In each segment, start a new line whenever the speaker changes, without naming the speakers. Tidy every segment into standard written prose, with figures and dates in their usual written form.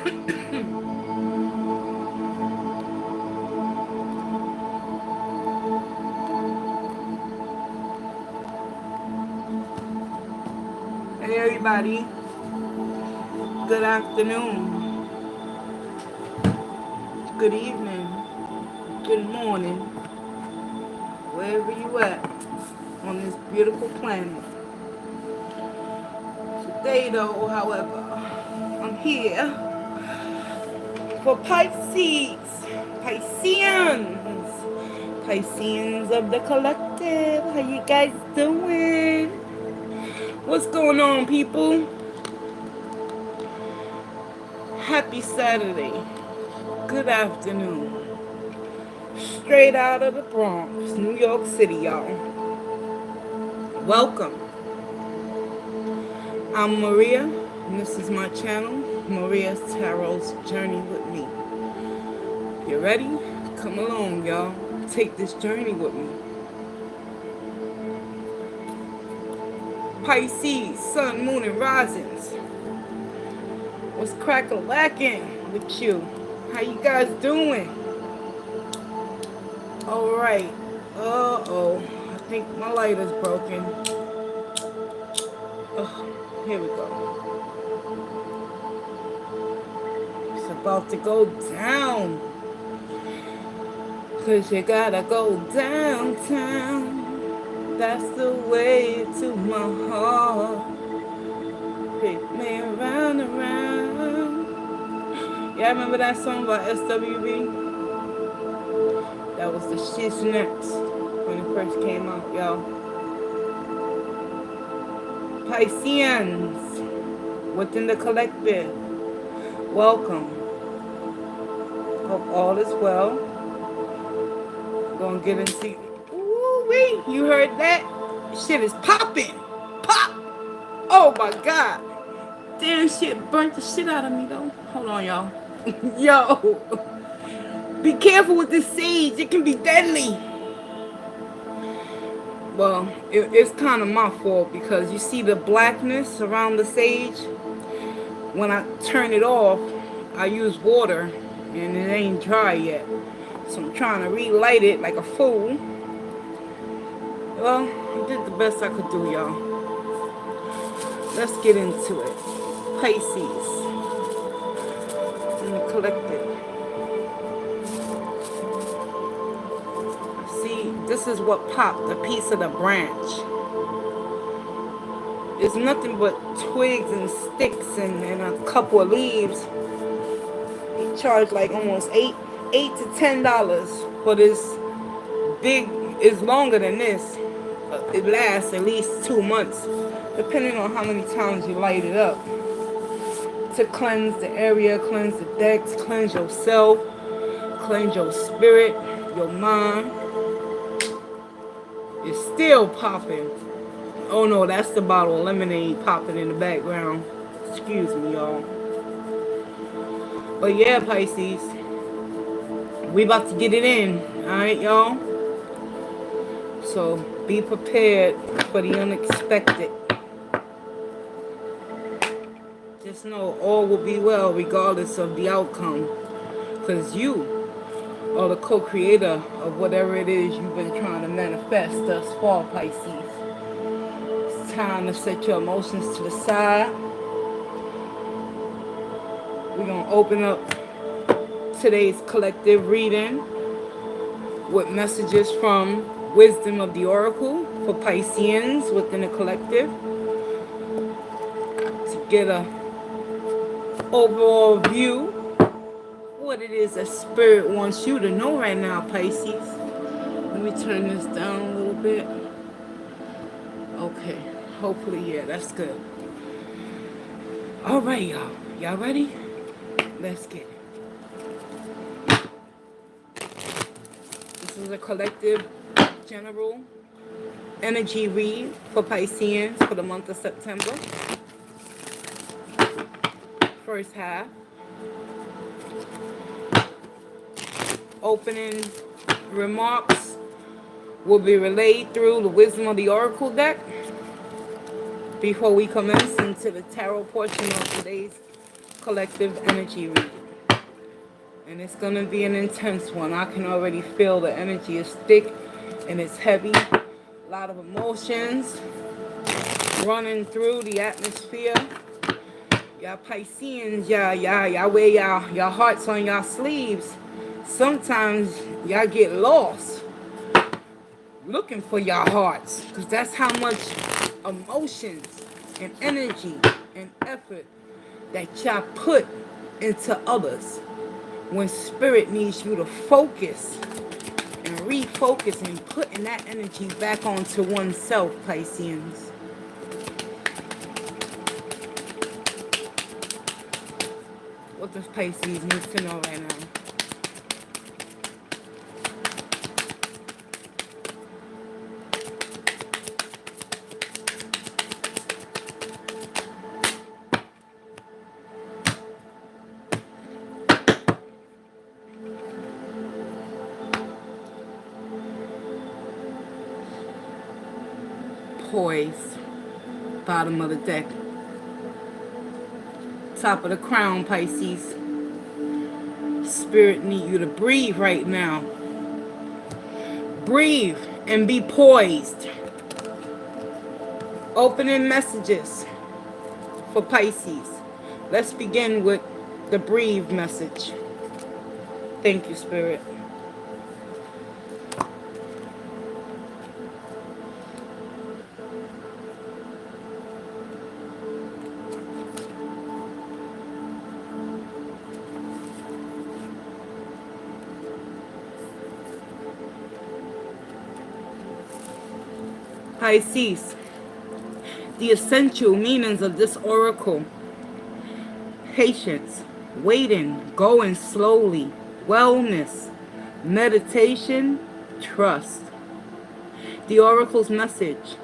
Hey everybody, good afternoon, good evening, good morning, wherever you at on this beautiful planet. Today though, however, I'm here for Pisces, Pisceans, Pisceans of the collective. How you guys doing? What's going on, people? Happy Saturday. Good afternoon. Straight out of the Bronx, New York City, y'all. Welcome. I'm Maria, and this is my channel, Maria's Tarot's Journey with me. You ready? Come along, y'all. Take this journey with me. Pisces, Sun, Moon, and Risings. What's crack-a-lacking with you? How you guys doing? Alright. Uh-oh. I think my light is broken. Here we go. It's about to go down. 'Cause you gotta go downtown. That's the way to my heart. Pick me around and around. Yeah, remember that song by SWB? That was the She's Next when it first came out, y'all. Pisceans within the collective. Welcome. Hope all is well. Gonna get into. Ooh-wee, you heard that? Shit is popping. Pop! Oh my god. Damn, shit burnt the shit out of me though. Hold on, y'all. Yo. Be careful with this sage. It can be deadly. Well, it's kind of my fault because you see the blackness around the sage? When I turn it off, I use water and it ain't dry yet. So I'm trying to relight it like a fool. Well, I did the best I could do, y'all. Let's get into it. Pisces in the collective. See, this is what popped, a piece of the branch. It's nothing but twigs and sticks and a couple of leaves. He charged like almost $8 to $10 for this big. It's longer than this. It lasts at least 2 months, depending on how many times you light it up. To cleanse the area, cleanse the decks, cleanse yourself, cleanse your spirit, your mind. It's still popping. Oh no, that's the bottle of lemonade popping in the background. Excuse me, y'all. But yeah, Pisces, we about to get it in. Alright, y'all? So be prepared for the unexpected. Just know all will be well regardless of the outcome. Because you are the co-creator of whatever it is you've been trying to manifest thus far, Pisces. It's time to set your emotions to the side. We're going to open up today's collective reading with messages from Wisdom of the Oracle for Pisceans within the collective. To get a overall view what it is that Spirit wants you to know right now, Pisces. Let me turn this down a little bit. Okay, hopefully, yeah, that's good. All right, y'all. Y'all ready? Let's get it. This is a collective general energy read for Pisceans for the month of September. First half. Opening remarks will be relayed through the Wisdom of the Oracle deck before we commence into the tarot portion of today's collective energy reading. And it's going to be an intense one. I can already feel the energy is thick and it's heavy. A lot of emotions running through the atmosphere. Y'all Pisceans, y'all wear y'all hearts on y'all sleeves. Sometimes y'all get lost looking for y'all hearts, because that's how much emotions and energy and effort that y'all put into others, when spirit needs you to focus and refocus and putting that energy back onto oneself, Pisceans. What does Pisces need to know right now? Poise, bottom of the deck. Top of the crown, Pisces. Spirit need you to breathe right now. Breathe and be poised. Opening messages for Pisces. Let's begin with the breathe message. Thank you, Spirit. Pisces, the essential meanings of this oracle: patience, waiting, going slowly, wellness, meditation, trust. The oracle's message: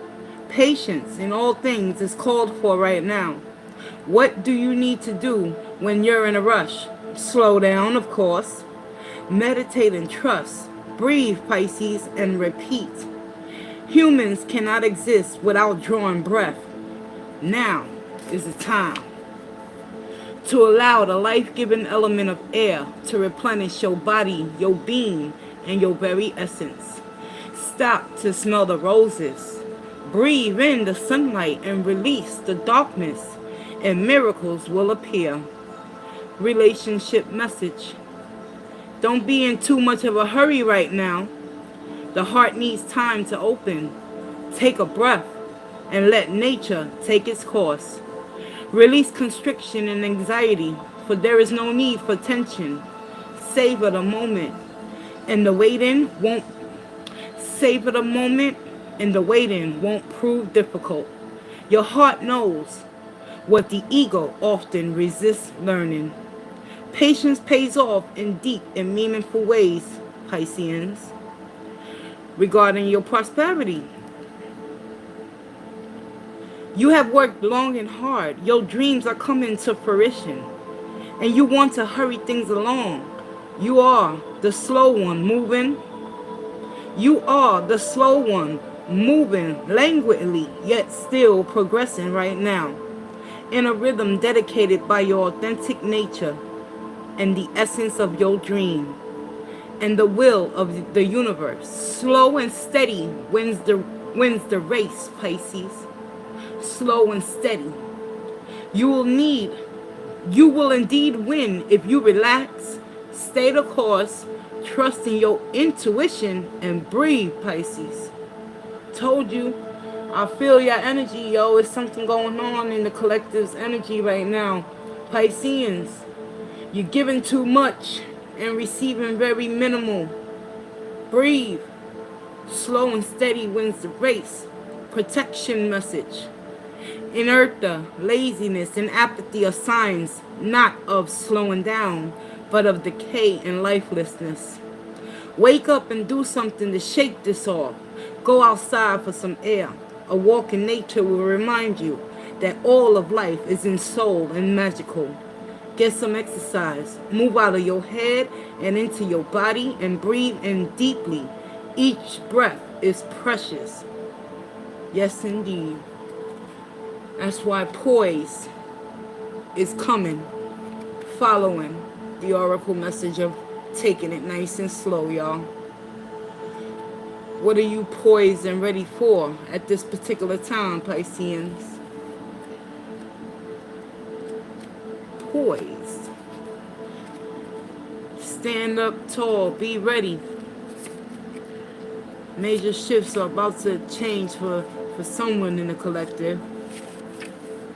patience in all things is called for right now. What do you need to do when you're in a rush? Slow down, of course. Meditate and trust. Breathe, Pisces, and repeat. Humans cannot exist without drawing breath. Now is the time to allow the life-giving element of air to replenish your body, your being, and your very essence. Stop to smell the roses. Breathe in the sunlight and release the darkness, and miracles will appear. Relationship message: don't be in too much of a hurry right now. The heart needs time to open. Take a breath and let nature take its course. Release constriction and anxiety, for there is no need for tension. Savor the moment, and the waiting won't savor the moment, and the waiting won't prove difficult. Your heart knows what the ego often resists learning. Patience pays off in deep and meaningful ways, Pisceans. Regarding your prosperity, you have worked long and hard. Your dreams are coming to fruition, and you want to hurry things along. You are the slow one moving. You are the slow one moving languidly, yet still progressing right now, in a rhythm dedicated by your authentic nature and the essence of your dream and the will of the universe. Slow and steady wins the race, Pisces. Slow and steady. You will indeed win if you relax, stay the course, trust in your intuition, and breathe, Pisces. Told you, I feel your energy, yo. It's something going on in the collective's energy right now. Pisceans, you're giving too much and receiving very minimal. Breathe. Slow and steady wins the race. Protection message: inertia, laziness, and apathy are signs not of slowing down, but of decay and lifelessness. Wake up and do something to shake this off. Go outside for some air. A walk in nature will remind you that all of life is in soul and magical. Get some exercise. Move out of your head and into your body and breathe in deeply. Each breath is precious. Yes, indeed. That's why poise is coming. following the oracle message of taking it nice and slow, y'all. What are you poised and ready for at this particular time, Pisceans? Poised. Stand up tall, be ready. Major shifts are about to change for someone in the collective.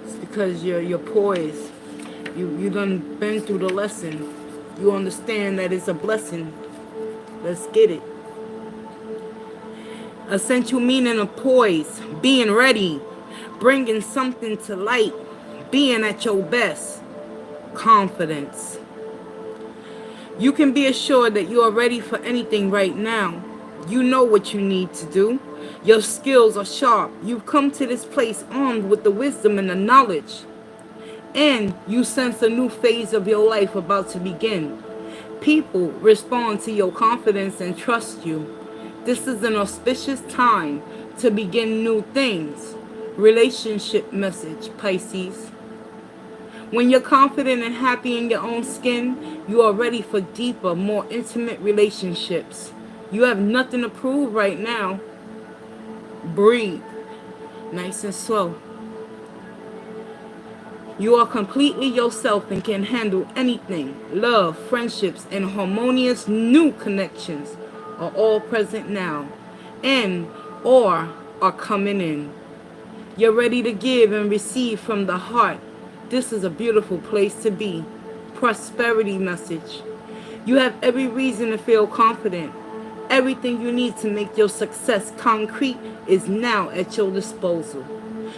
It's because you're poised. You done been through the lesson. You understand that it's a blessing. Let's get it. Essential meaning of poise, being ready, bringing something to light, being at your best. Confidence. You can be assured that you are ready for anything right now. You know what you need to do. Your skills are sharp. You've come to this place armed with the wisdom and the knowledge. And you sense a new phase of your life about to begin. People respond to your confidence and trust you. This is an auspicious time to begin new things. Relationship message, Pisces. When you're confident and happy in your own skin, you are ready for deeper, more intimate relationships. You have nothing to prove right now. Breathe. Nice and slow. You are completely yourself and can handle anything. Love, friendships, and harmonious new connections are all present now and or are coming in. You're ready to give and receive from the heart. This is a beautiful place to be. Prosperity message. You have every reason to feel confident. Everything you need to make your success concrete is now at your disposal.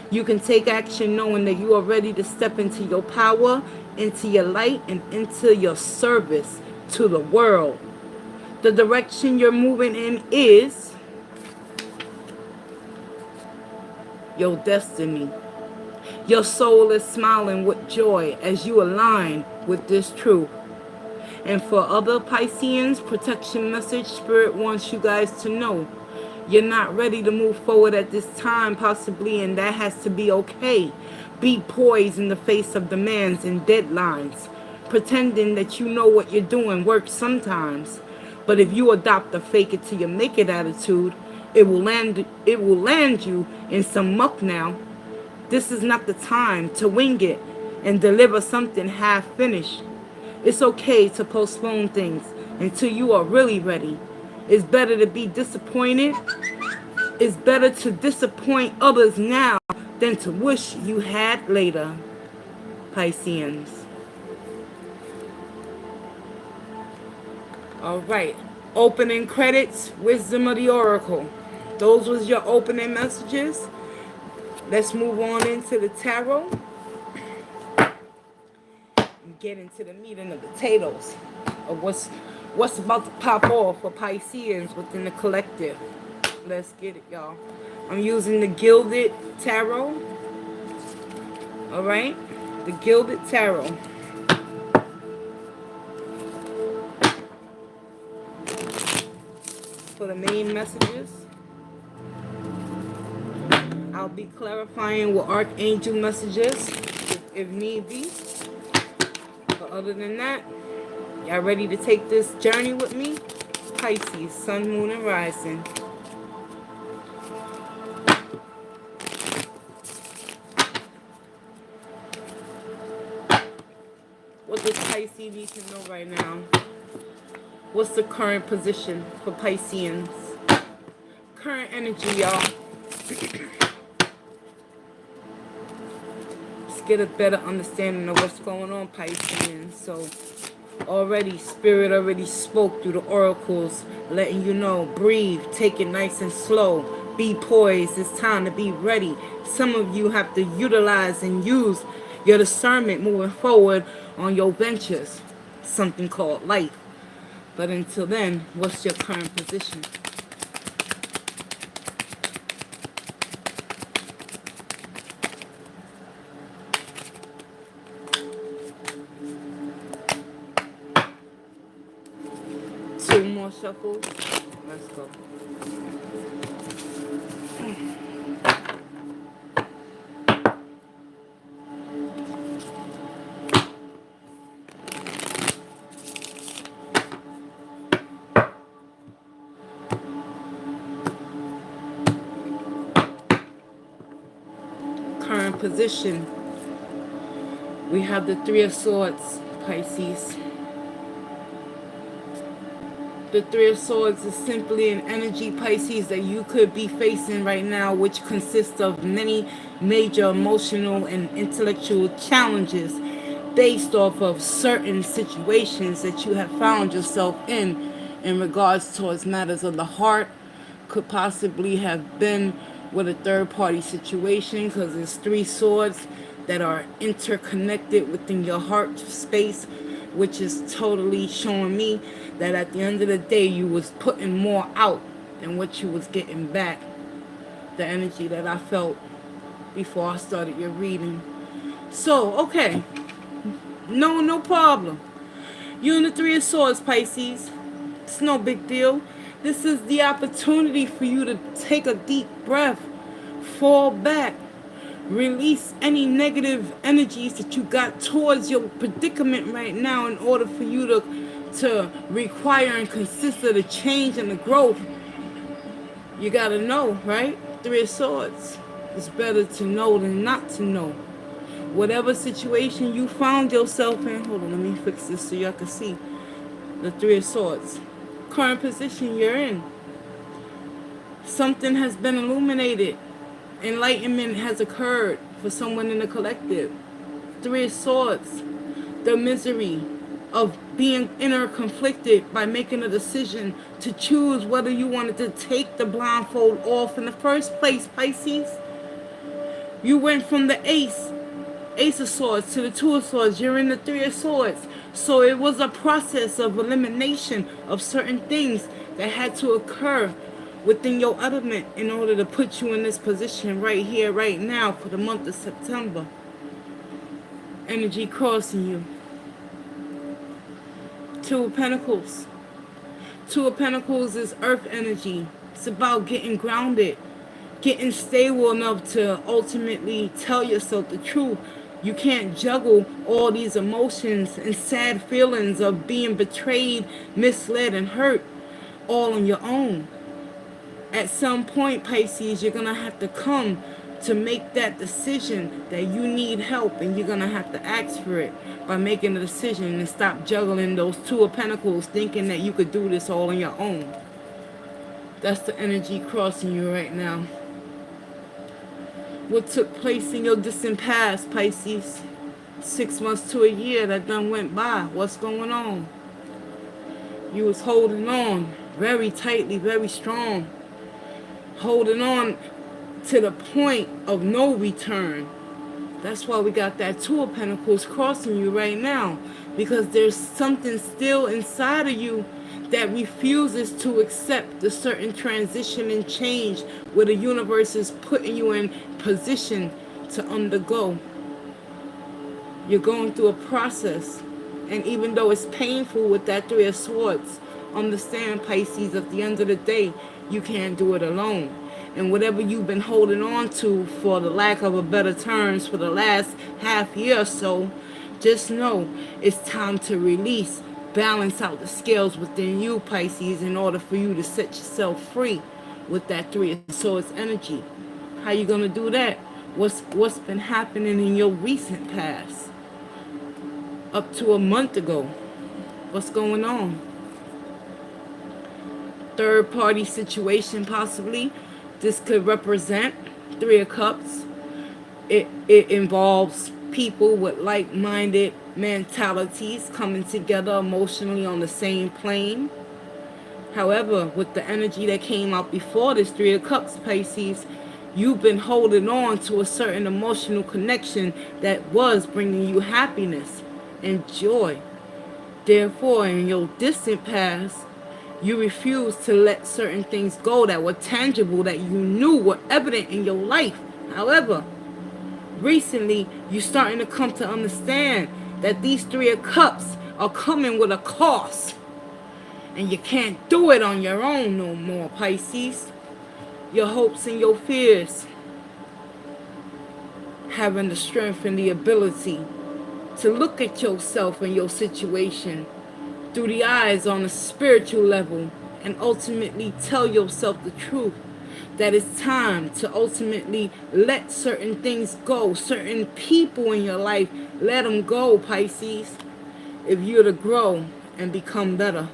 You can take action knowing that you are ready to step into your power, into your light, and into your service to the world. The direction you're moving in is your destiny. Your soul is smiling with joy as you align with this truth. And for other Pisceans, protection message, Spirit wants you guys to know you're not ready to move forward at this time, possibly, and that has to be okay. Be poised in the face of demands and deadlines. Pretending that you know what you're doing works sometimes. But if you adopt a fake it till you make it attitude, it will land you in some muck now. This is not the time to wing it and deliver something half finished. It's okay to postpone things until you are really ready. It's better to be disappointed. It's better to disappoint others now than to wish you had later. Pisceans. All right. Opening credits, wisdom of the oracle. Those was your opening messages. Let's move on into the tarot and get into the meat and the potatoes of what's about to pop off for Pisceans within the collective. Let's get it, y'all. I'm using the Gilded Tarot. All right, the Gilded Tarot. For the main messages, I'll be clarifying with Archangel messages if need be. But other than that, y'all ready to take this journey with me? Pisces, Sun, Moon, and Rising. What does Pisces need to know right now? What's the current position for Pisceans? Current energy, y'all. Get a better understanding of what's going on, Pisceans. So already Spirit already spoke through the oracles, letting you know, breathe, take it nice and slow, be poised. It's time to be ready. Some of you have to utilize and use your discernment moving forward on your ventures, something called life. But until then, what's your current position? Two more shuffles. Let's go. position. We have the Three of Swords, Pisces. The Three of Swords is simply an energy, Pisces, that you could be facing right now, which consists of many major emotional and intellectual challenges based off of certain situations that you have found yourself in regards towards matters of the heart. Could possibly have been with a third party situation, because there's three swords that are interconnected within your heart space, which is totally showing me that at the end of the day you was putting more out than what you was getting back. The energy that I felt before I started your reading. So, okay, no problem. You and the Three of Swords, Pisces. It's no big deal. This is the opportunity for you to take a deep breath, fall back, release any negative energies that you got towards your predicament right now in order for you to require and consider the change and the growth. You gotta know, right? Three of Swords. It's better to know than not to know. Whatever situation you found yourself in, hold on, let me fix this so y'all can see. The Three of Swords. Current position you're in. Something has been illuminated. Enlightenment has occurred for someone in the collective. Three of Swords. The misery of being inner conflicted by making a decision to choose whether you wanted to take the blindfold off in the first place, Pisces. You went from the Ace of Swords to the Two of Swords. You're in the Three of Swords. So it was a process of elimination of certain things that had to occur within your element in order to put you in this position right here, right now, for the month of September. Energy crossing you. Two of Pentacles. Two of Pentacles is earth energy. It's about getting grounded, getting stable enough to ultimately tell yourself the truth. You can't juggle all these emotions and sad feelings of being betrayed, misled, and hurt all on your own. At some point, Pisces, you're going to have to come to make that decision that you need help, and you're going to have to ask for it by making a decision and stop juggling those Two of Pentacles, thinking that you could do this all on your own. That's the energy crossing you right now. What took place in your distant past, Pisces? 6 months to a year that done went by. What's going on? You was holding on very tightly, very strong. Holding on to the point of no return. That's why we got that Two of Pentacles crossing you right now. Because there's something still inside of you that refuses to accept the certain transition and change where the universe is putting you in position to undergo. You're going through a process, and even though it's painful with that Three of Swords, understand, Pisces, at the end of the day, you can't do it alone. And whatever you've been holding on to, for the lack of a better terms, for the last half year or so, just know it's time to release, balance out the scales within you, Pisces, in order for you to set yourself free with that Three of Swords energy. How you gonna do that? What's been happening in your recent past? Up to a month ago. What's going on? Third party situation, possibly. This could represent Three of Cups. It involves people with like-minded mentalities coming together emotionally on the same plane. However, with the energy that came out before this Three of Cups, Pisces, you've been holding on to a certain emotional connection that was bringing you happiness and joy. Therefore, in your distant past, you refuse to let certain things go that were tangible, that you knew were evident in your life. However, recently, you're starting to come to understand that these Three of Cups are coming with a cost. And you can't do it on your own no more, Pisces. Your hopes and your fears. Having the strength and the ability to look at yourself and your situation through the eyes on a spiritual level and ultimately tell yourself the truth. that it's time to ultimately let certain things go, certain people in your life, let them go, Pisces, if you're to grow and become better.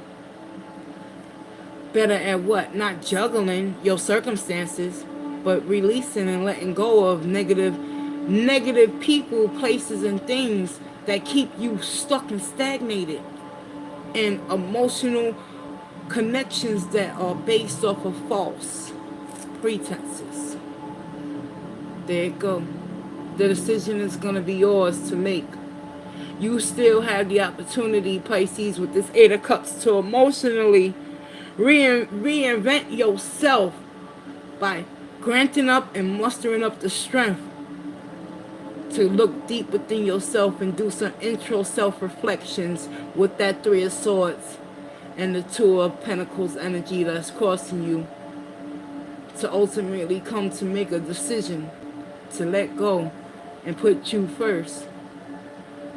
Better at what? Not juggling your circumstances, but releasing and letting go of negative people, places, and things that keep you stuck and stagnated, and emotional connections that are based off of false pretenses. There you go. The decision is going to be yours to make. You still have the opportunity, Pisces, with this Eight of Cups, to emotionally reinvent yourself by granting up and mustering up the strength to look deep within yourself and do some intro self-reflections with that Three of Swords and the Two of Pentacles energy that's crossing you, to ultimately come to make a decision to let go and put you first.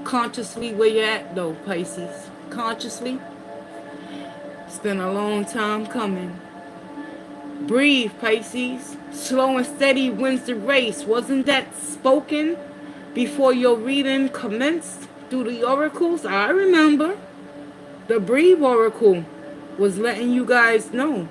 Consciously where you're at though, Pisces. Consciously. It's been a long time coming. Breathe, Pisces. Slow and steady wins the race. Wasn't that spoken before your reading commenced through the oracles? I remember. The Breathe Oracle was letting you guys know.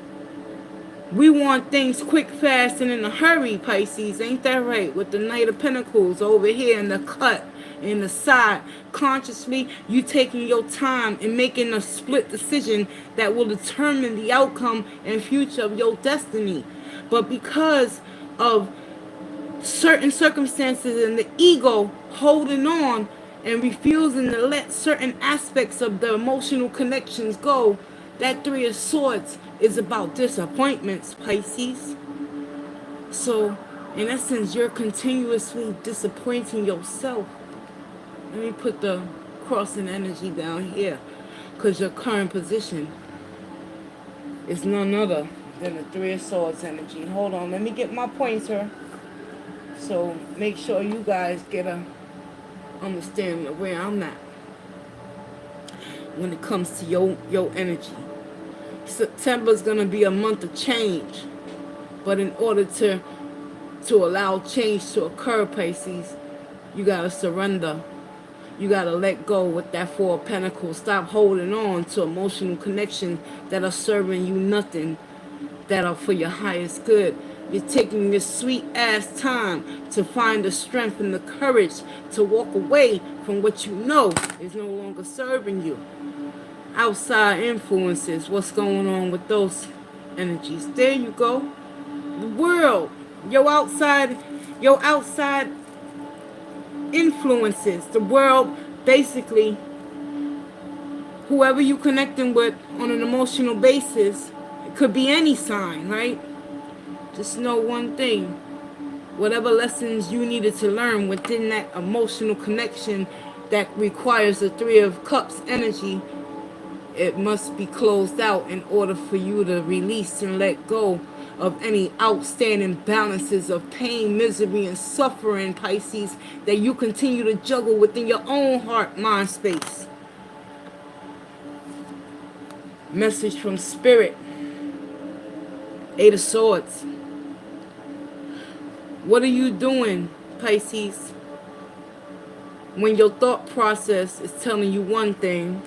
We want things quick, fast, and in a hurry, Pisces. Ain't that right? With the Knight of Pentacles over here in the cut, in the side. Consciously, you taking your time and making a split decision that will determine the outcome and future of your destiny. But because of certain circumstances and the ego holding on and refusing to let certain aspects of the emotional connections go, that Three of Swords is about disappointments, Pisces. So, in essence, you're continuously disappointing yourself. Let me put the crossing energy down here, because your current position is none other than the Three of Swords energy. Hold on, let me get my pointer. So, make sure you guys get a understanding of where I'm at when it comes to your energy. September is going to be a month of change, but in order to allow change to occur, Pisces, you got to surrender. You got to let go with that Four of Pentacles. Stop holding on to emotional connections that are serving you nothing, that are for your highest good. You're taking this sweet ass time to find the strength and the courage to walk away from what you know is no longer serving you. Outside influences, what's going on with those energies? There you go. The world, your outside influences, the world, basically, whoever you connecting with on an emotional basis, it could be any sign, right? Just know one thing. Whatever lessons you needed to learn within that emotional connection that requires the Three of Cups energy, it must be closed out in order for you to release and let go of any outstanding balances of pain, misery, and suffering, Pisces, that you continue to juggle within your own heart, mind space. Message from Spirit. Eight of Swords. What are you doing, Pisces, when your thought process is telling you one thing,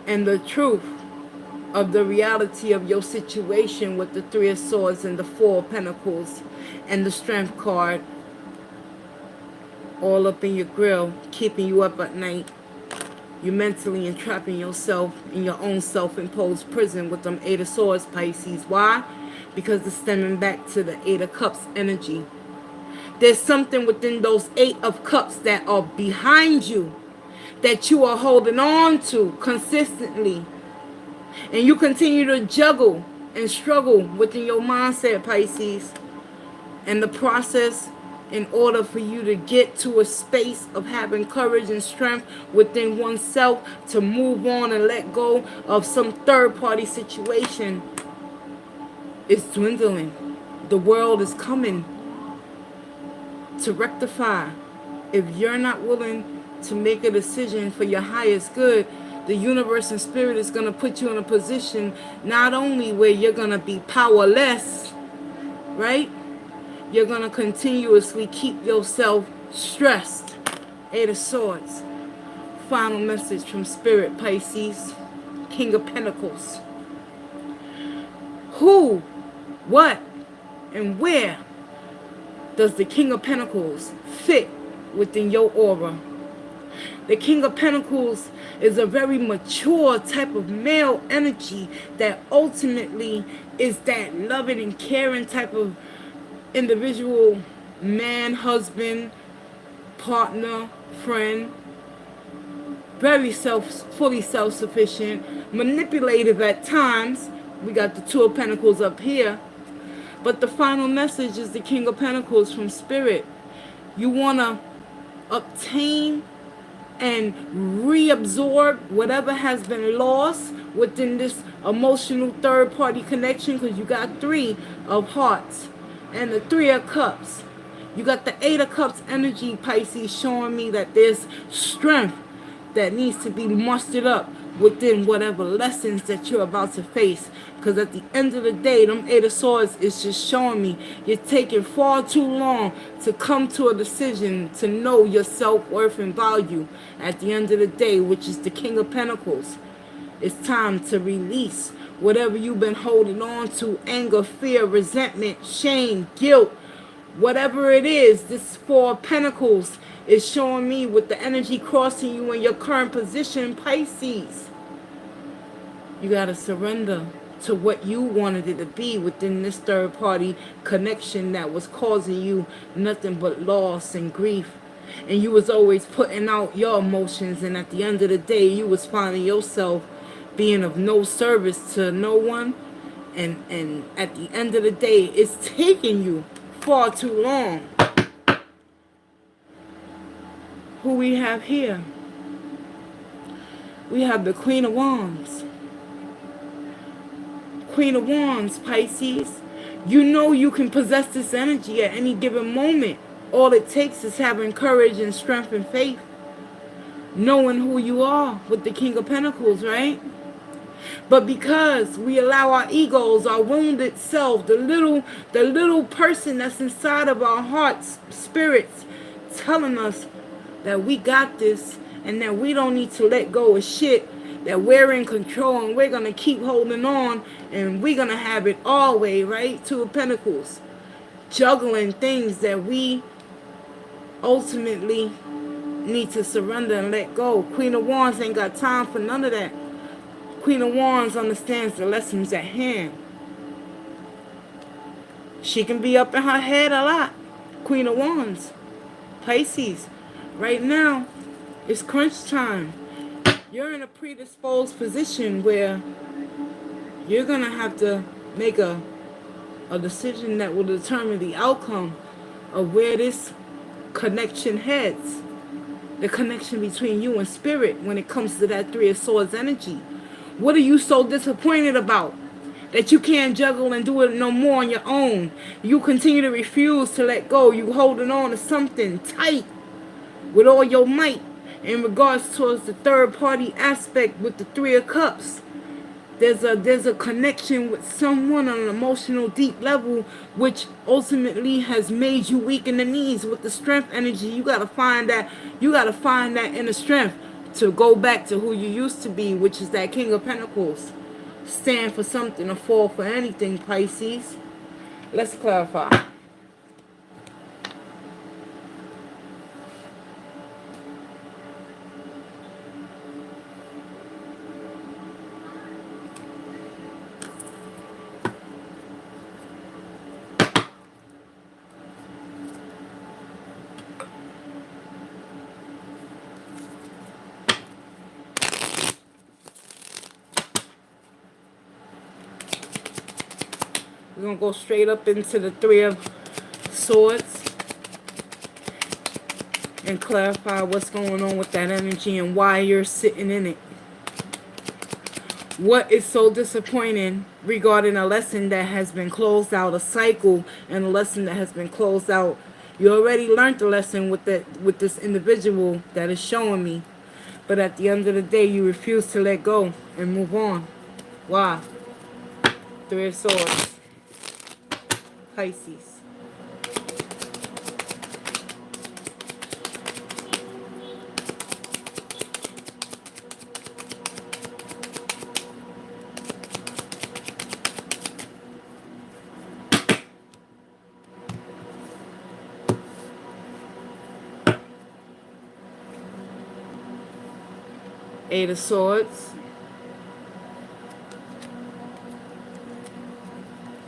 and the truth of the reality of your situation with the Three of Swords and the Four of Pentacles and the Strength card all up in your grill, keeping you up at night? You're mentally entrapping yourself in your own self-imposed prison with them Eight of Swords, Pisces. Why? Because it's stemming back to the Eight of Cups energy. There's something within those Eight of Cups that are behind you, that you are holding on to consistently. And you continue to juggle and struggle within your mindset, Pisces. And the process, in order for you to get to a space of having courage and strength within oneself to move on and let go of some third-party situation, is dwindling. The world is coming to rectify. If you're not willing to make a decision for your highest good, the universe and spirit is going to put you in a position not only where you're going to be powerless, right? You're going to continuously keep yourself stressed. Eight of Swords. Final message from Spirit, Pisces. King of Pentacles. Who, what, and where does the King of Pentacles fit within your aura? The King of Pentacles is a very mature type of male energy that ultimately is that loving and caring type of individual, man, husband, partner, friend. Very fully self-sufficient, manipulative at times. We got the Two of Pentacles up here. But the final message is the King of Pentacles from Spirit. You want to obtain and reabsorb whatever has been lost within this emotional third-party connection, because you got Three of Hearts and the Three of Cups. You got the Eight of Cups energy, Pisces, showing me that there's strength that needs to be mustered up within whatever lessons that you're about to face. Because at the end of the day, them Eight of Swords is just showing me you're taking far too long to come to a decision to know your self-worth and value. At the end of the day, which is the King of Pentacles, it's time to release whatever you've been holding on to. Anger, fear, resentment, shame, guilt, whatever it is. This Four of Pentacles is showing me with the energy crossing you in your current position, Pisces. You got to surrender to what you wanted it to be within this third party connection that was causing you nothing but loss and grief. And you was always putting out your emotions, and at the end of the day, you was finding yourself being of no service to no one. And at the end of the day, it's taking you far too long. Who we have here? We have the Queen of Wands. Queen of Wands, Pisces. You know you can possess this energy at any given moment. All it takes is having courage and strength and faith. Knowing who you are with the King of Pentacles, right? But because we allow our egos, our wounded self, the little person that's inside of our hearts, spirits, telling us that we got this and that we don't need to let go of shit, that we're in control and we're going to keep holding on and we're going to have it all way, right? Two of Pentacles. Juggling things that we ultimately need to surrender and let go. Queen of Wands ain't got time for none of that. Queen of Wands understands the lessons at hand. She can be up in her head a lot. Queen of Wands. Pisces. Right now, it's crunch time. You're in a predisposed position where you're going to have to make a decision that will determine the outcome of where this connection heads. The connection between you and spirit when it comes to that Three of Swords energy. What are you so disappointed about? That you can't juggle and do it no more on your own. You continue to refuse to let go. You holding on to something tight with all your might in regards towards the third party aspect with the Three of Cups. There's a connection with someone on an emotional deep level, which ultimately has made you weak in the knees with the strength energy. You gotta find that inner strength to go back to who you used to be, which is that King of Pentacles. Stand for something or fall for anything, Pisces. Let's clarify. We're going to go straight up into the Three of Swords and clarify what's going on with that energy and why you're sitting in it. What is so disappointing regarding a lesson that has been closed out, a cycle and a lesson that has been closed out? You already learned the lesson with this individual that is showing me. But at the end of the day, you refuse to let go and move on. Why? Three of Swords. Pisces. Eight of Swords.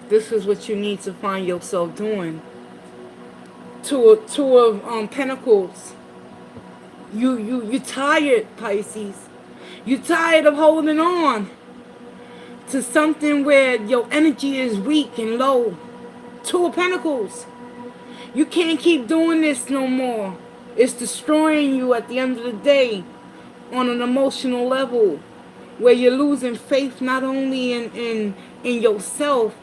This is what you need to find yourself doing. Two of Pentacles. You tired, Pisces. You tired of holding on to something where your energy is weak and low. Two of Pentacles. You can't keep doing this no more. It's destroying you at the end of the day on an emotional level, where you're losing faith not only in yourself,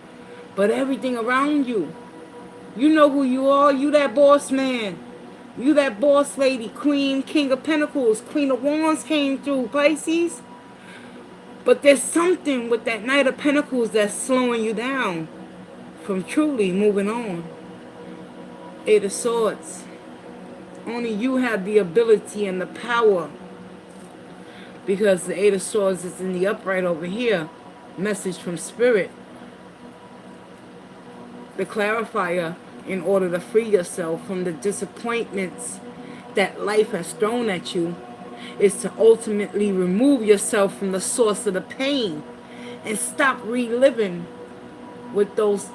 but everything around you. You know who you are. You that boss man. You that boss lady. Queen, King of Pentacles. Queen of Wands came through, Pisces. But there's something with that Knight of Pentacles that's slowing you down from truly moving on. Eight of Swords. Only you have the ability and the power, because the Eight of Swords is in the upright over here. Message from Spirit. The clarifier, in order to free yourself from the disappointments that life has thrown at you, is to ultimately remove yourself from the source of the pain and stop reliving with those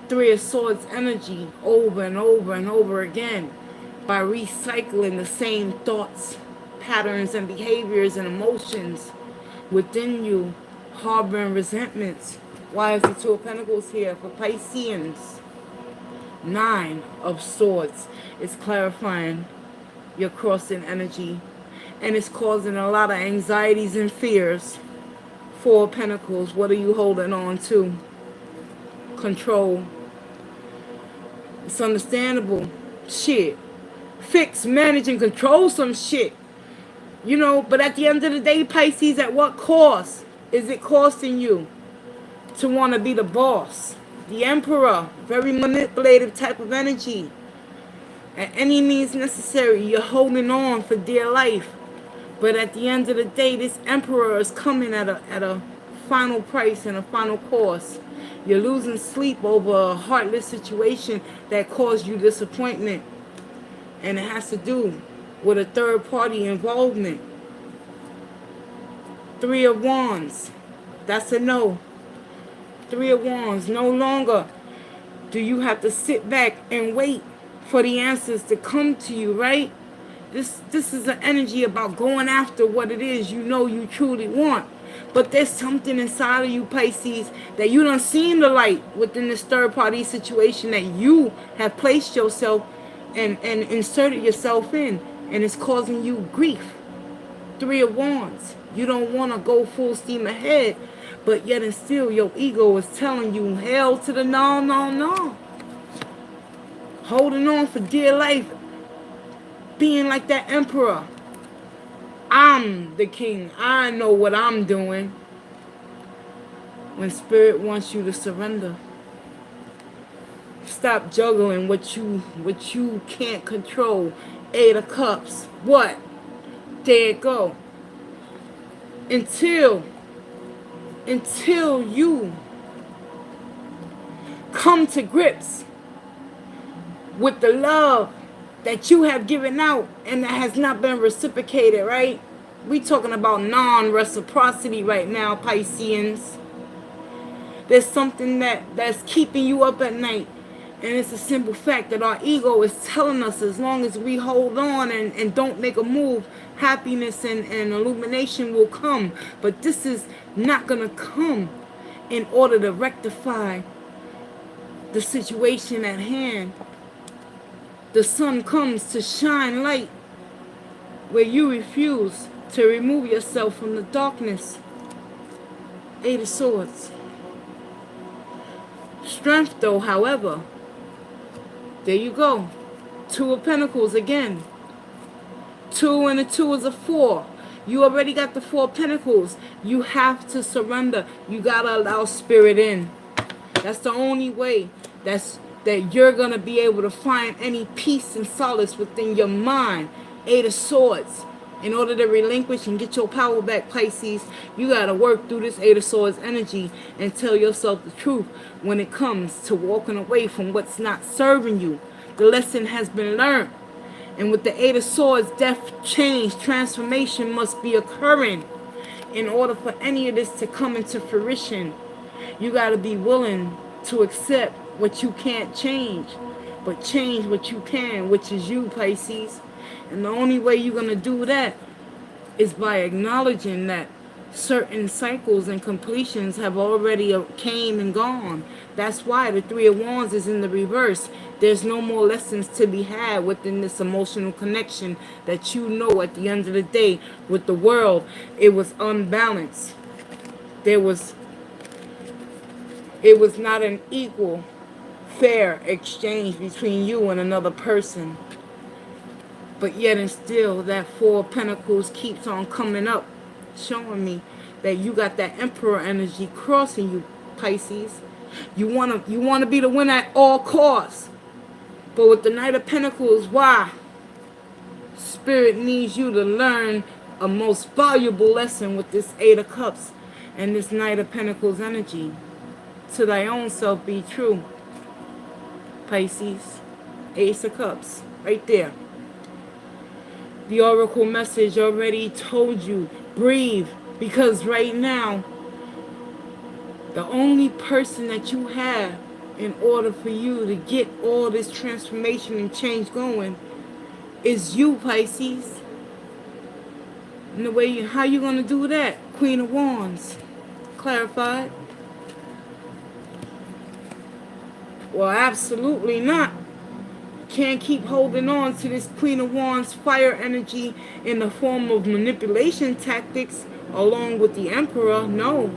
Three of Swords energy over and over and over again by recycling the same thoughts, patterns, and behaviors and emotions within you, harboring resentments. Why is the Two of Pentacles here for Pisceans? Nine of Swords is clarifying your crossing energy, and it's causing a lot of anxieties and fears. Four of Pentacles, what are you holding on to? Control. It's understandable. Shit. Fix, manage, and control some shit. You know, but at the end of the day, Pisces, at what cost is it costing you to want to be the boss? The Emperor, very manipulative type of energy. At any means necessary, you're holding on for dear life. But at the end of the day, this Emperor is coming at a final price and a final cost. You're losing sleep over a heartless situation that caused you disappointment. And it has to do with a third party involvement. Three of Wands. That's a no. Three of Wands. No longer do you have to sit back and wait for the answers to come to you, right? This is an energy about going after what it is you know you truly want. But there's something inside of you, Pisces, that you done seen the light within this third party situation that you have placed yourself and inserted yourself in, and it's causing you grief. Three of Wands. You don't want to go full steam ahead, but yet and still your ego is telling you hell to the no, no, no. Holding on for dear life. Being like that Emperor. I'm the king. I know what I'm doing. When Spirit wants you to surrender. Stop juggling what you can't control. Eight of Cups. What? There it go. Until you come to grips with the love that you have given out and that has not been reciprocated, right? We talking about non-reciprocity right now, Pisceans. There's something that's keeping you up at night. And it's a simple fact that our ego is telling us as long as we hold on and don't make a move, happiness and illumination will come. But this is not going to come in order to rectify the situation at hand. The sun comes to shine light where you refuse to remove yourself from the darkness. Eight of Swords. Strength, though, however, there you go. Two of Pentacles again. Two and a two is a four. You already got the Four of Pentacles. You have to surrender. You got to allow spirit in. That's the only way that you're going to be able to find any peace and solace within your mind. Eight of Swords. In order to relinquish and get your power back, Pisces, you got to work through this Eight of Swords energy and tell yourself the truth when it comes to walking away from what's not serving you. The lesson has been learned. And with the Eight of Swords, death, change, transformation must be occurring. In order for any of this to come into fruition, you got to be willing to accept what you can't change, but change what you can, which is you, Pisces. And the only way you're going to do that is by acknowledging that certain cycles and completions have already came and gone. That's why the Three of Wands is in the reverse. There's no more lessons to be had within this emotional connection that you know at the end of the day with the world. It was unbalanced. It was not an equal, fair exchange between you and another person. But yet and still, that Four of Pentacles keeps on coming up, showing me that you got that Emperor energy crossing you, Pisces. You wanna be the winner at all costs. But with the Knight of Pentacles, why? Spirit needs you to learn a most valuable lesson with this Eight of Cups and this Knight of Pentacles energy. To thy own self be true, Pisces. Ace of Cups, right there. The oracle message already told you, breathe, because right now, the only person that you have in order for you to get all this transformation and change going is you, Pisces. And the way how you going to do that? Queen of Wands. Clarified? Well, absolutely not. Can't keep holding on to this Queen of Wands fire energy in the form of manipulation tactics along with the Emperor. No.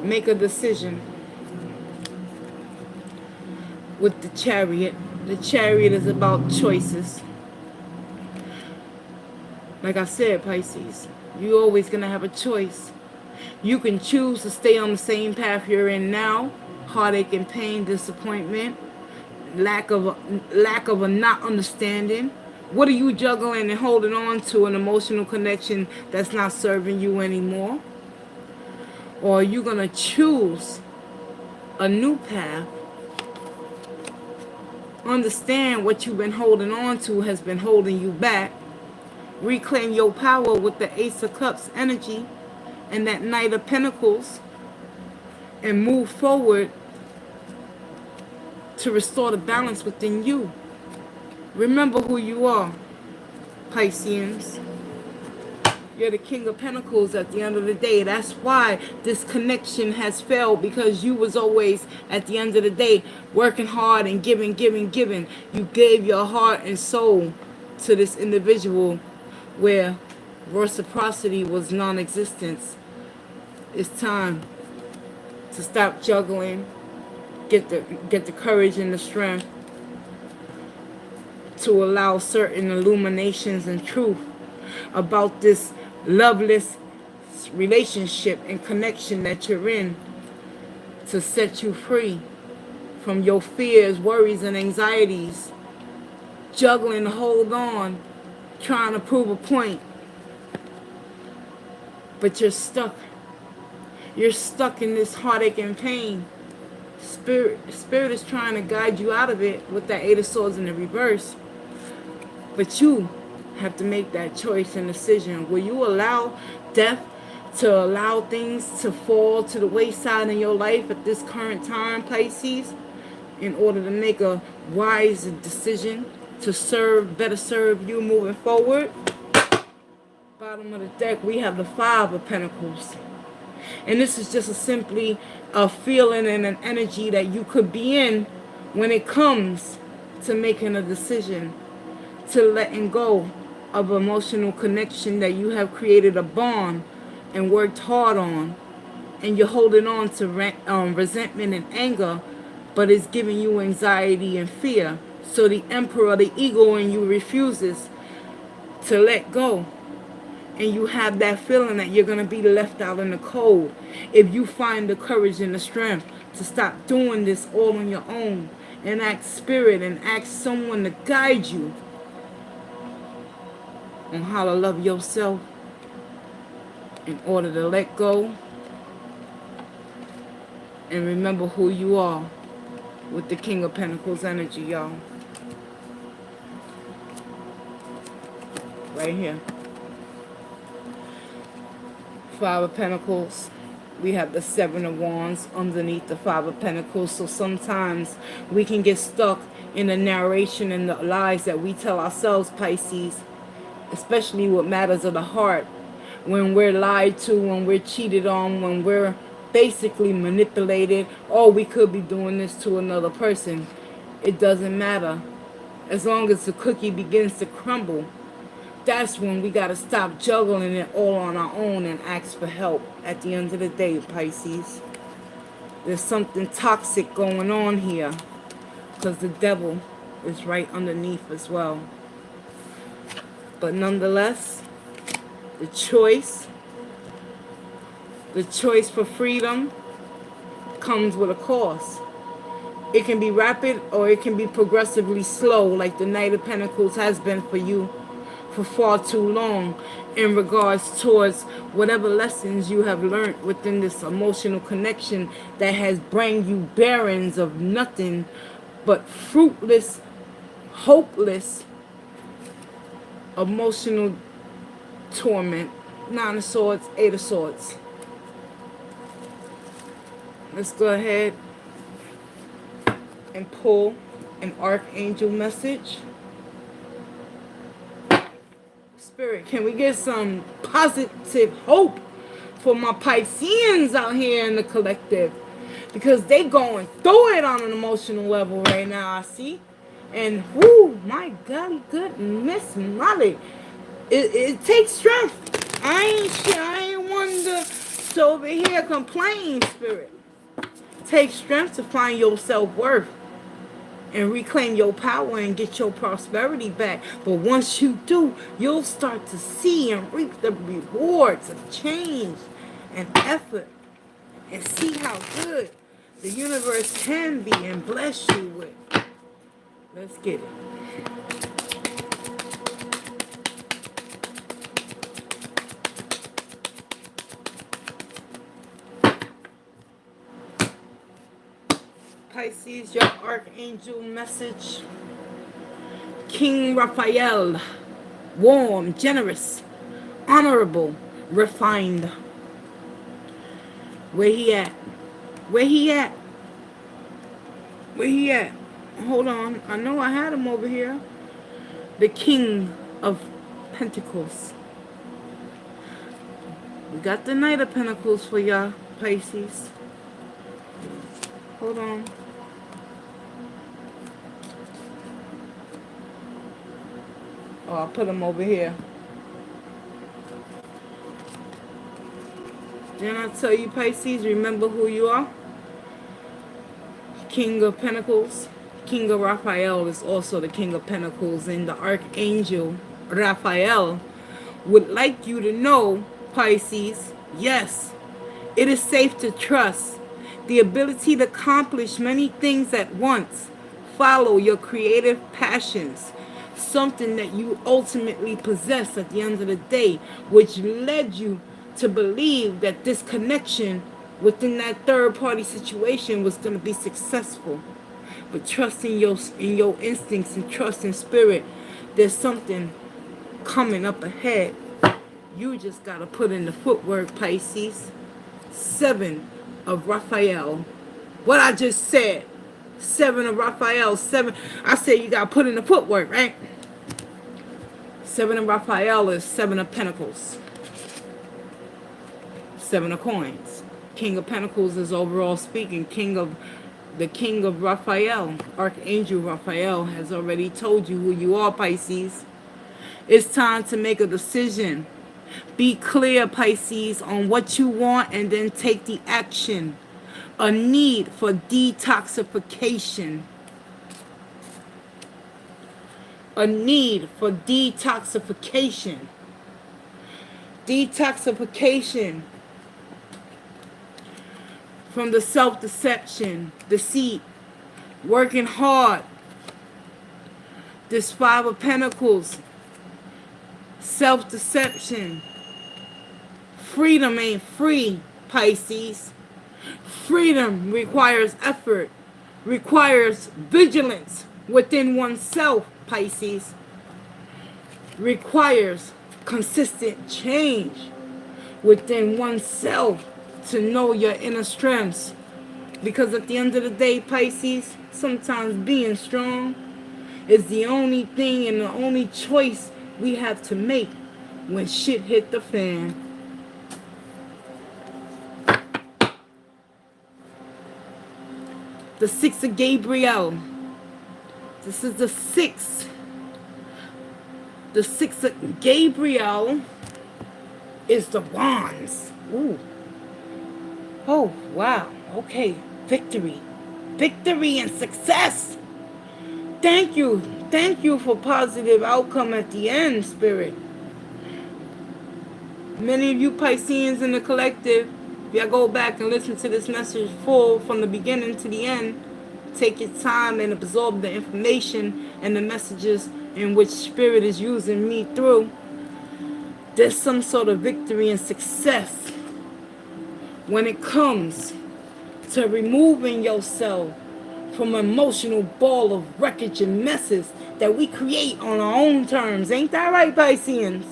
Make a decision. With the Chariot. The Chariot is about choices. Like I said, Pisces, you're always going to have a choice. You can choose to stay on the same path you're in now. Heartache and pain, disappointment, lack of a not understanding. What are you juggling and holding on to an emotional connection that's not serving you anymore? Or are you going to choose a new path? Understand what you've been holding on to has been holding you back. Reclaim your power with the Ace of Cups energy and that Knight of Pentacles, and move forward to restore the balance within you. Remember who you are, Pisceans. You're the King of Pentacles at the end of the day. That's why this connection has failed, because you was always, at the end of the day, working hard and giving. You gave your heart and soul to this individual where reciprocity was non-existent. It's time to stop juggling, get the courage and the strength to allow certain illuminations and truth about this loveless relationship and connection that you're in to set you free from your fears, worries, and anxieties. Juggling to hold on, trying to prove a point, but you're stuck. You're stuck in this heartache and pain. Spirit is trying to guide you out of it with that Eight of Swords in the reverse. But you have to make that choice and decision. Will you allow death to allow things to fall to the wayside in your life at this current time, Pisces, in order to make a wise decision to better serve you moving forward? Bottom of the deck, we have the Five of Pentacles. And this is just simply a feeling and an energy that you could be in when it comes to making a decision, to letting go of emotional connection that you have created a bond and worked hard on, and you're holding on to resentment and anger, but it's giving you anxiety and fear. So the emperor, the ego in you refuses to let go. And you have that feeling that you're going to be left out in the cold. If you find the courage and the strength to stop doing this all on your own and ask spirit and ask someone to guide you on how to love yourself in order to let go and remember who you are with the King of Pentacles energy, y'all. Right here. Five of Pentacles. We have the Seven of Wands underneath the Five of Pentacles. So sometimes we can get stuck in the narration and the lies that we tell ourselves, Pisces, especially with matters of the heart. When we're lied to, when we're cheated on, when we're basically manipulated, or we could be doing this to another person. It doesn't matter. As long as the cookie begins to crumble, that's when we got to stop juggling it all on our own and ask for help. At the end of the day, Pisces, there's something toxic going on here because the devil is right underneath as well. But nonetheless, the choice for freedom comes with a cost. It can be rapid or it can be progressively slow, like the Knight of Pentacles has been for you for far too long, in regards towards whatever lessons you have learned within this emotional connection that has bring you barrens of nothing but fruitless, hopeless, emotional torment. Nine of Swords, Eight of Swords. Let's go ahead and pull an Archangel message. Spirit, can we get some positive hope for my Pisceans out here in the collective? Because they going through it on an emotional level right now, I see. And whoo, my golly good Miss Molly. It takes strength. I ain't one to over here complain, Spirit. It takes strength to find your self-worth and reclaim your power and get your prosperity back. But once you do, you'll start to see and reap the rewards of change and effort and see how good the universe can be and bless you with. Let's get it. Pisces, your Archangel message. King Raphael, warm, generous, honorable, refined. Where he at? Where he at? Where he at? Hold on. I know I had him over here. The King of Pentacles. We got the Knight of Pentacles for y'all, Pisces. Hold on. Oh, I'll put him over here. Then I tell you, Pisces, remember who you are. King of Pentacles. King of Raphael is also the King of Pentacles. And the Archangel Raphael would like you to know, Pisces, yes, it is safe to trust. The ability to accomplish many things at once. Follow your creative passions. Something that you ultimately possess at the end of the day, which led you to believe that this connection within that third party situation was going to be successful. But trust in your instincts and trust in spirit. There's something coming up ahead. You just got to put in the footwork, Pisces. Seven of Raphael. What I just said. Seven of Raphael. Seven. I said you got to put in the footwork, right? Seven of Raphael is Seven of Pentacles. Seven of Coins. King of Pentacles is overall speaking the King of Raphael. Archangel Raphael has already told you who you are, Pisces. It's time to make a decision. Be clear, Pisces, on what you want and then take the action. A need for detoxification. a need for detoxification. Detoxification from the self-deception, deceit, working hard. This Five of Pentacles, self-deception. Freedom ain't free, Pisces. Freedom requires effort, requires vigilance within oneself, Pisces. Requires consistent change within oneself to know your inner strengths. Because at the end of the day, Pisces, sometimes being strong is the only thing and the only choice we have to make when shit hit the fan. The Six of Gabriel. This is the six. The Six of Gabriel is the wands. Ooh. Oh, wow. Okay. Victory. Victory and success. Thank you. Thank you for positive outcome at the end, Spirit. Many of you Pisceans in the collective, if y'all go back and listen to this message full from the beginning to the end, take your time and absorb the information and the messages in which Spirit is using me through. There's some sort of victory and success when it comes to removing yourself from an emotional ball of wreckage and messes that we create on our own terms. Ain't that right, Pisceans?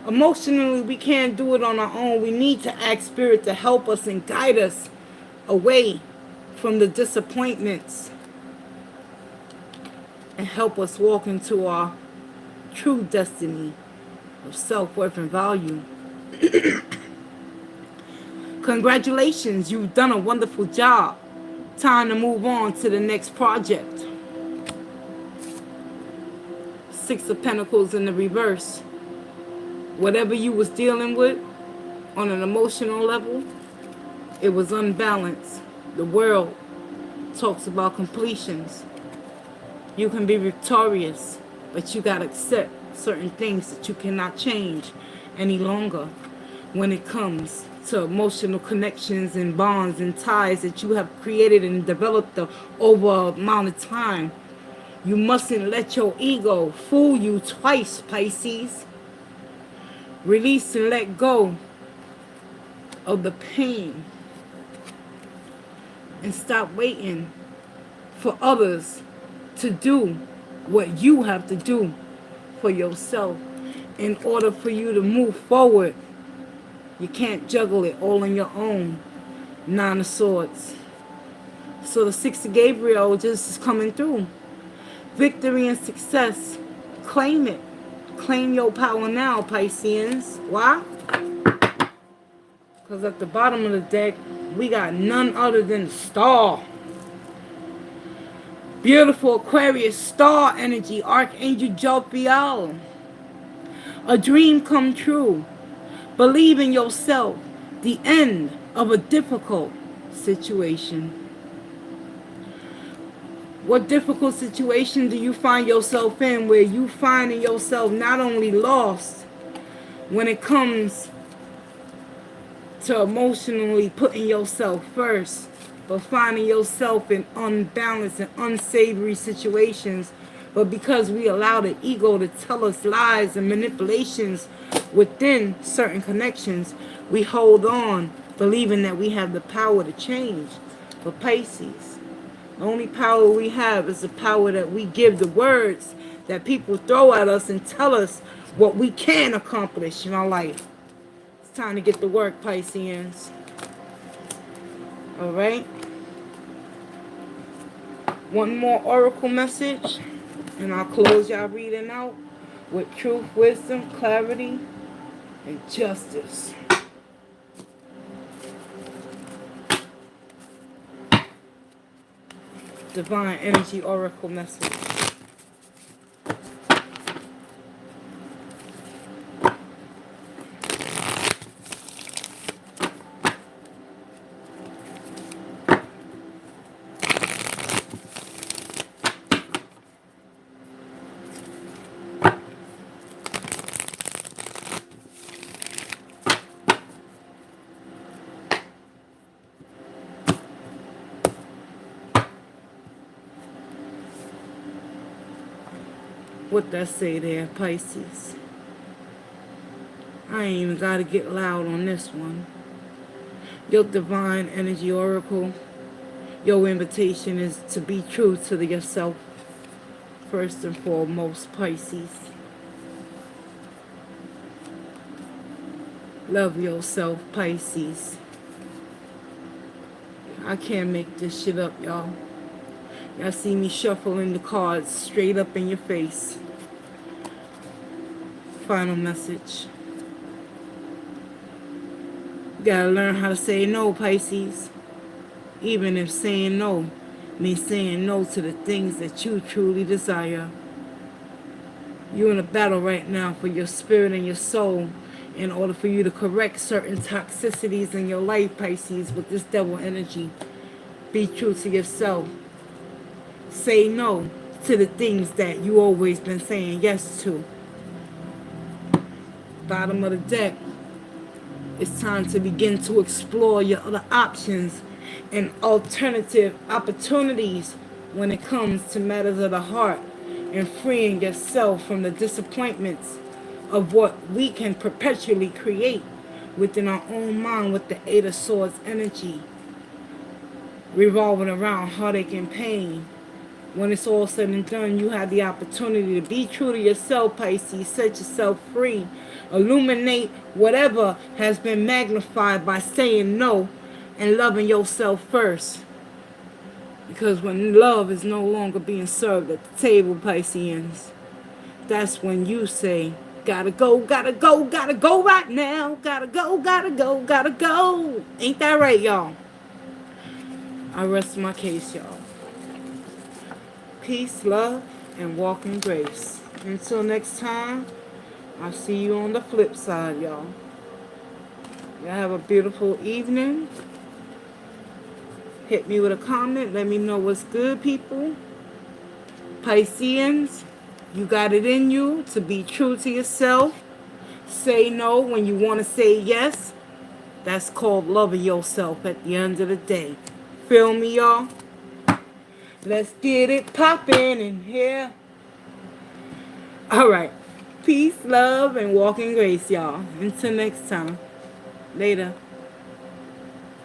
Emotionally, we can't do it on our own. We need to ask Spirit to help us and guide us away from the disappointments and help us walk into our true destiny of self-worth and value. Congratulations, you've done a wonderful job. Time to move on to the next project. Six of Pentacles in the reverse. Whatever you was dealing with on an emotional level, it was unbalanced. The world talks about completions. You can be victorious, but you got to accept certain things that you cannot change any longer when it comes to emotional connections and bonds and ties that you have created and developed over an amount of time. You mustn't let your ego fool you twice, Pisces. Release and let go of the pain and stop waiting for others to do what you have to do for yourself in order for you to move forward. You can't juggle it all on your own. Nine of Swords. So the Six of Gabriel just is coming through. Victory and success. Claim it. Claim your power now, Pisceans. Why? Because at the bottom of the deck, we got none other than the Star. Beautiful Aquarius star energy, Archangel Jophiel. A dream come true. Believe in yourself. The end of a difficult situation. What difficult situation do you find yourself in where you finding yourself not only lost when it comes to emotionally putting yourself first, but finding yourself in unbalanced and unsavory situations, but because we allow the ego to tell us lies and manipulations within certain connections, we hold on believing that we have the power to change. But Pisces, the only power we have is the power that we give the words that people throw at us and tell us what we can accomplish in our life. It's time to get to work, Pisceans. Alright? One more oracle message, and I'll close y'all reading out with truth, wisdom, clarity, and justice. Divine Energy Oracle message. What that say there, Pisces? I ain't even gotta get loud on this one. Your divine energy oracle, your invitation is to be true to yourself, first and foremost, Pisces. Love yourself, Pisces. I can't make this shit up, y'all. Y'all see me shuffling the cards straight up in your face. Final message. You gotta learn how to say no, Pisces. Even if saying no means saying no to the things that you truly desire. You're in a battle right now for your spirit and your soul in order for you to correct certain toxicities in your life, Pisces, with this devil energy. Be true to yourself. Say no to the things that you always been saying yes to. Bottom of the deck. It's time to begin to explore your other options and alternative opportunities when it comes to matters of the heart and freeing yourself from the disappointments of what we can perpetually create within our own mind with the Eight of Swords energy, revolving around heartache and pain. When it's all said and done, you have the opportunity to be true to yourself, Pisces. Set yourself free. Illuminate whatever has been magnified by saying no and loving yourself first. Because when love is no longer being served at the table, Pisceans, that's when you say, gotta go, gotta go, gotta go right now. Gotta go, gotta go, gotta go. Ain't that right, y'all? I rest my case, y'all. Peace, love, and walk in grace. Until next time, I'll see you on the flip side, y'all. Y'all have a beautiful evening. Hit me with a comment. Let me know what's good, people. Pisceans, you got it in you to be true to yourself. Say no when you want to say yes. That's called loving yourself at the end of the day. Feel me, y'all? Let's get it poppin' in here. All right. Peace, love, and walk in grace, y'all. Until next time. Later.